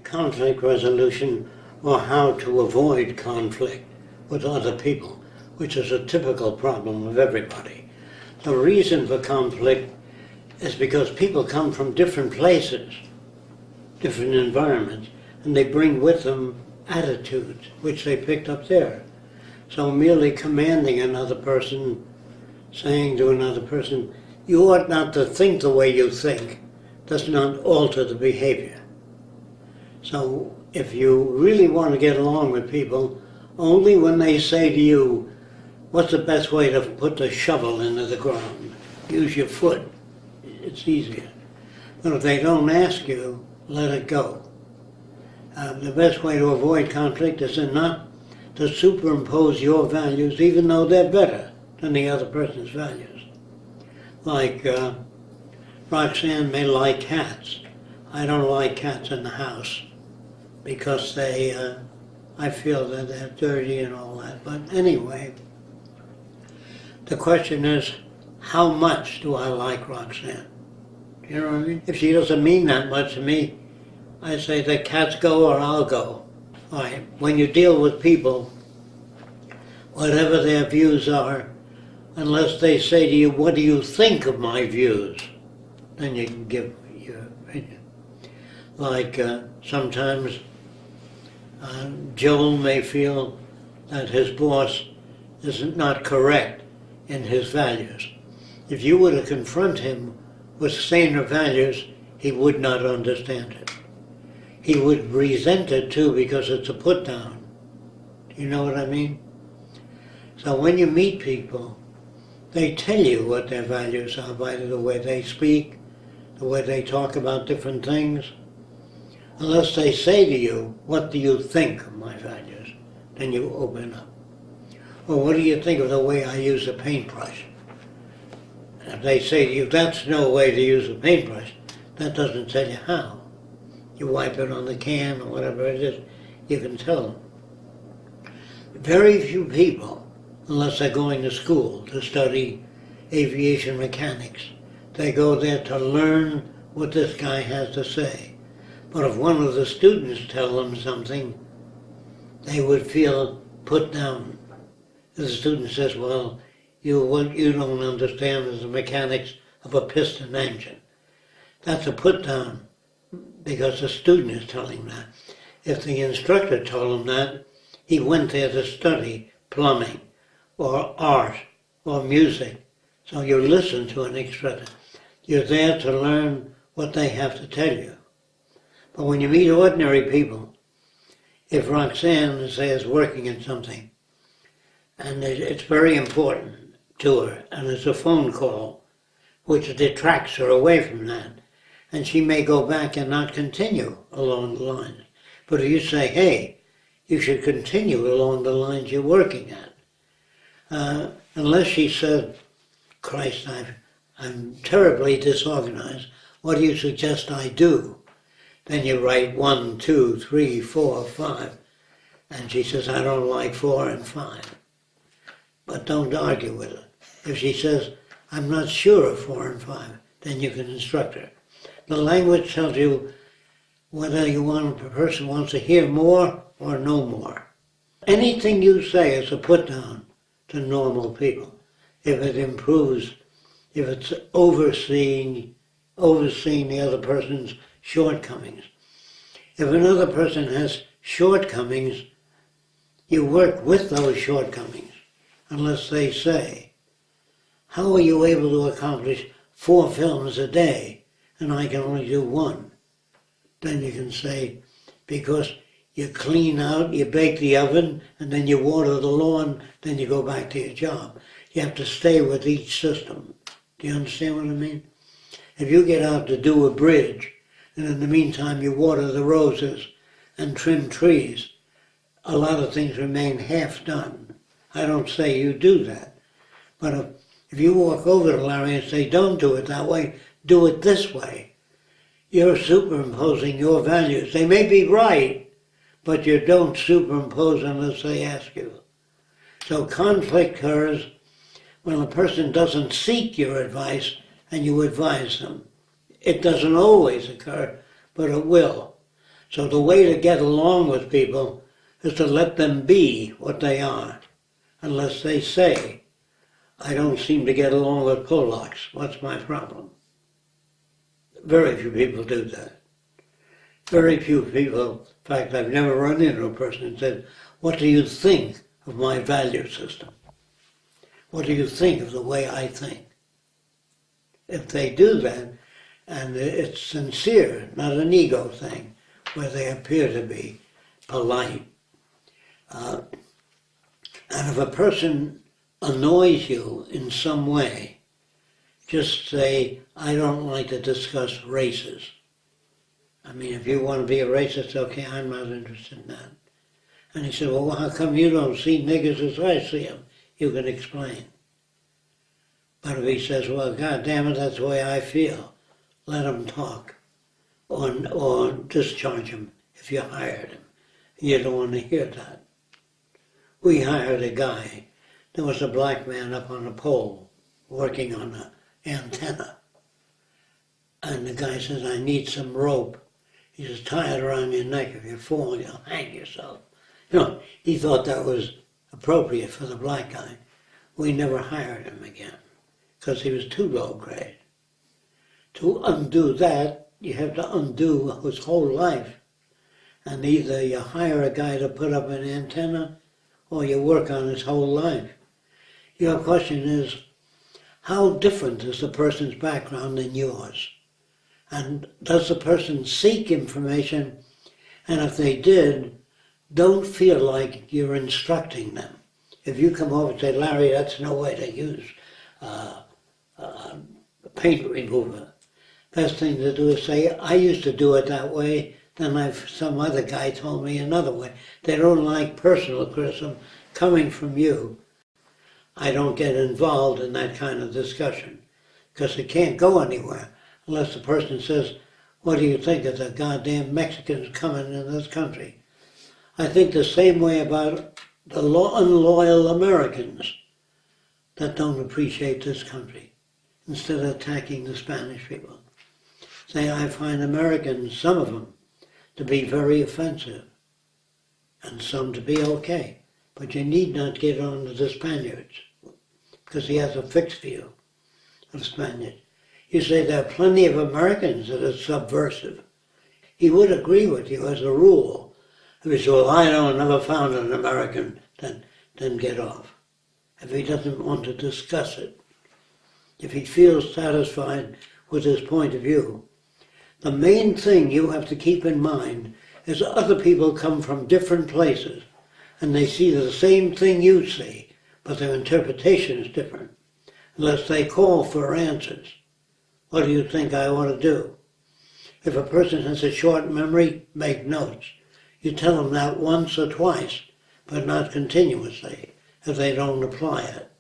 Conflict resolution, or how to avoid conflict with other people, which is a typical problem of everybody. The reason for conflict is because people come from different places, different environments, and they bring with them attitudes which they picked up there. So merely commanding another person, saying to another person, you ought not to think the way you think, does not alter the behavior. So if you really want to get along with people, only when they say to you, what's the best way to put the shovel into the ground? Use your foot. It's easier. But if they don't ask you, let it go. The best way to avoid conflict is not to superimpose your values, even though they're better than the other person's values. Like Roxanne may like cats. I don't like cats in the house because I feel that they're dirty and all that. But anyway, the question is, how much do I like Roxanne? You know what I mean? If she doesn't mean that much to me, I say the cats go or I'll go. All right. When you deal with people, whatever their views are, unless they say to you, what do you think of my views? Then you can give your opinion. Like sometimes Joel may feel that his boss is not correct in his values. If you were to confront him with saner values, he would not understand it. He would resent it too because it's a put down. Do you know what I mean? So when you meet people, they tell you what their values are by the way they speak, the way they talk about different things. Unless they say to you, what do you think of my values? Then you open up. Or what do you think of the way I use a paintbrush? If they say to you, that's no way to use a paintbrush, that doesn't tell you how. You wipe it on the can or whatever it is, you can tell them. Very few people, unless they're going to school to study aviation mechanics, they go there to learn what this guy has to say. But if one of the students tell them something, they would feel put down. The student says, well, what you don't understand is the mechanics of a piston engine. That's a put down because the student is telling that. If the instructor told him that, he went there to study plumbing or art or music. So you listen to an instructor. You're there to learn what they have to tell you. But when you meet ordinary people, if Roxanne, say, is working at something, and it's very important to her, and it's a phone call, which detracts her away from that, and she may go back and not continue along the lines. But if you say, hey, you should continue along the lines you're working at, unless she said, Christ, I'm terribly disorganized, what do you suggest I do? Then you write 1, 2, 3, 4, 5, and she says, I don't like 4 and 5. But don't argue with her. If she says, I'm not sure of 4 and 5, then you can instruct her. The language tells you whether a person wants to hear more or know more. Anything you say is a put down to normal people. If it improves, if it's overseeing the other person's shortcomings. If another person has shortcomings, you work with those shortcomings, unless they say, how are you able to accomplish 4 films a day and I can only do 1? Then you can say, because you clean out, you bake the oven, and then you water the lawn, then you go back to your job. You have to stay with each system. Do you understand what I mean? If you get out to do a bridge, and in the meantime you water the roses and trim trees, a lot of things remain half done. I don't say you do that. But if you walk over to Larry and say, don't do it that way, do it this way, you're superimposing your values. They may be right, but you don't superimpose unless they ask you. So conflict occurs when a person doesn't seek your advice and you advise them. It doesn't always occur, but it will. So the way to get along with people is to let them be what they are, unless they say, I don't seem to get along with Polacks. What's my problem? Very few people do that. Very few people, in fact, I've never run into a person and said, what do you think of my value system? What do you think of the way I think? If they do that, and it's sincere, not an ego thing, where they appear to be polite. And if a person annoys you in some way, just say, I don't like to discuss races. I mean, if you want to be a racist, okay, I'm not interested in that. And he said, well, how come you don't see niggers as I see them? You can explain. But if he says, well, God damn it, that's the way I feel, let him talk. Or discharge him if you hired him. You don't want to hear that. We hired a guy. There was a black man up on a pole working on an antenna. And the guy says, I need some rope. He says, tie it around your neck. If you fall, you'll hang yourself. You know, he thought that was appropriate for the black guy. We never hired him again because he was too low grade. To undo that, you have to undo his whole life. And either you hire a guy to put up an antenna or you work on his whole life. Your question is, how different is the person's background than yours? And does the person seek information? And if they did, don't feel like you're instructing them. If you come over and say, Larry, that's no way to use a paint remover. Best thing to do is say, I used to do it that way, then some other guy told me another way. They don't like personal criticism coming from you. I don't get involved in that kind of discussion because it can't go anywhere unless the person says, what do you think of the goddamn Mexicans coming in this country? I think the same way about the unloyal Americans that don't appreciate this country instead of attacking the Spanish people. Say, I find Americans, some of them, to be very offensive and some to be okay. But you need not get on to the Spaniards because he has a fixed view of Spaniards. You say there are plenty of Americans that are subversive. He would agree with you as a rule. If he said, well, I never found an American, then get off. If he doesn't want to discuss it, if he feels satisfied with his point of view, the main thing you have to keep in mind is other people come from different places and they see the same thing you see, but their interpretation is different. Unless they call for answers. What do you think I ought to do? If a person has a short memory, make notes. You tell them that once or twice, but not continuously, if they don't apply it.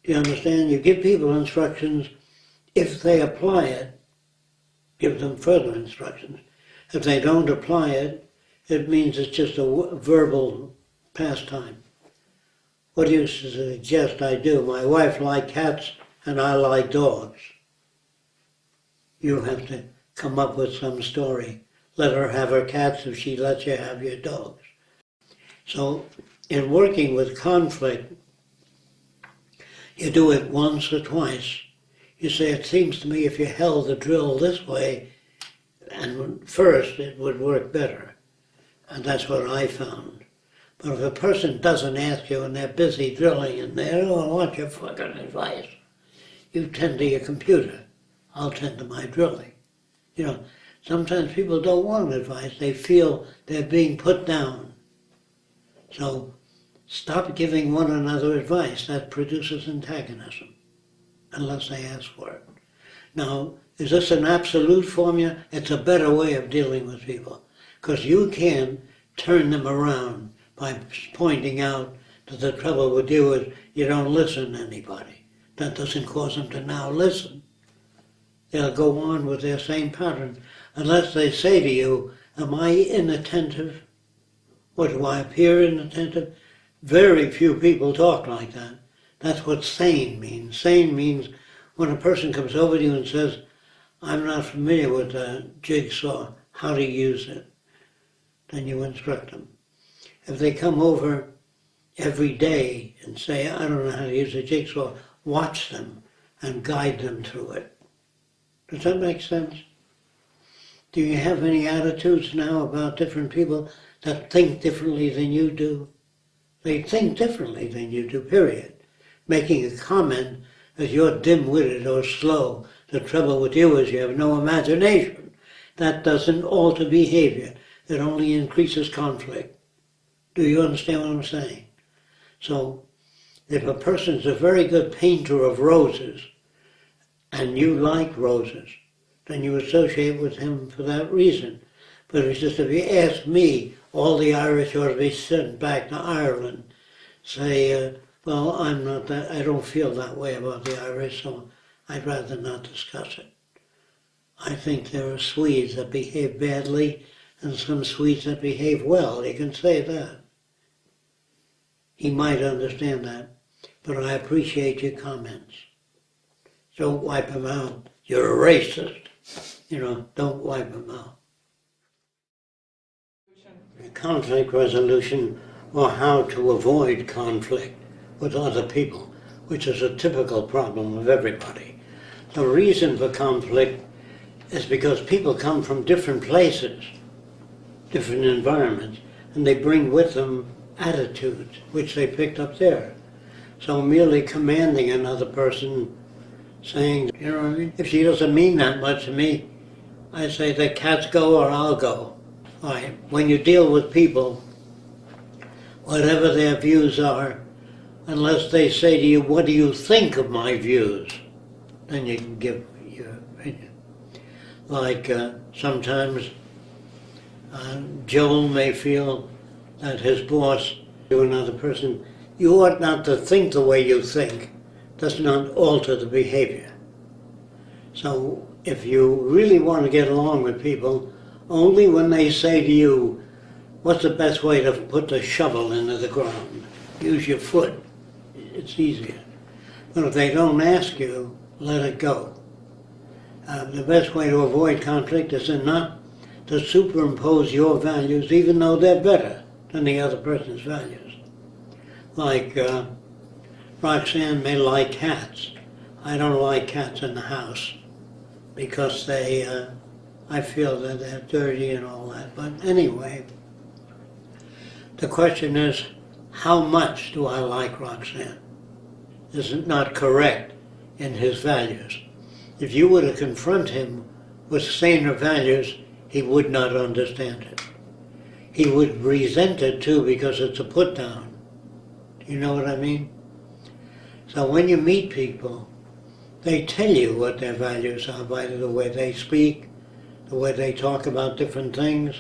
Do you understand? You give people instructions. If they apply it, give them further instructions. If they don't apply it, it means it's just a verbal pastime. What do you suggest I do? My wife likes cats and I like dogs. You have to come up with some story. Let her have her cats if she lets you have your dogs. So in working with conflict, you do it once or twice. You say, it seems to me if you held the drill this way, and first it would work better. And that's what I found. But if a person doesn't ask you and they're busy drilling and they don't want your fucking advice, you tend to your computer. I'll tend to my drilling. You know, sometimes people don't want advice. They feel they're being put down. So stop giving one another advice. That produces antagonism, unless they ask for it. Now, is this an absolute formula? It's a better way of dealing with people, because you can turn them around by pointing out that the trouble with you is you don't listen to anybody. That doesn't cause them to now listen. They'll go on with their same pattern unless they say to you, am I inattentive? Or do I appear inattentive? Very few people talk like that. That's what sane means. Sane means when a person comes over to you and says, I'm not familiar with the jigsaw, how to use it. then you instruct them. If they come over every day and say, I don't know how to use a jigsaw, watch them and guide them through it. Does that make sense? Do you have any attitudes now about different people that think differently than you do? They think differently than you do, period. Making a comment that you're dim-witted or slow. The trouble with you is you have no imagination. That doesn't alter behavior. It only increases conflict. Do you understand what I'm saying? So, if a person's a very good painter of roses, and you like roses, then you associate with him for that reason. But it's just if you ask me, all the Irish ought to be sent back to Ireland, say, well, I'm not that, I don't feel that way about the Irish, so I'd rather not discuss it. I think there are Swedes that behave badly and some Swedes that behave well. You can say that. He might understand that, but I appreciate your comments. Don't wipe him out. You're a racist. You know, don't wipe him out. Conflict resolution, or how to avoid conflict with other people, which is a typical problem of everybody. The reason for conflict is because people come from different places, different environments, and they bring with them attitudes which they picked up there. So merely commanding another person, saying, you know what I mean? If she doesn't mean that much to me, I say the cats go or I'll go. All right. When you deal with people, whatever their views are, unless they say to you, what do you think of my views? Then you can give your opinion. Like sometimes Joel may feel that his boss to another person, you ought not to think the way you think. Does not alter the behavior. So if you really want to get along with people, only when they say to you, what's the best way to put the shovel into the ground? Use your foot. It's easier. But if they don't ask you, let it go. The best way to avoid conflict is not to superimpose your values, even though they're better than the other person's values. Like Roxanne may like cats. I don't like cats in the house because they, I feel that they're dirty and all that. But anyway, the question is, how much do I like Roxanne? Is it not correct in his values? If you were to confront him with saner values, he would not understand it. He would resent it too because it's a put down. Do you know what I mean? So when you meet people, they tell you what their values are by the way they speak, the way they talk about different things.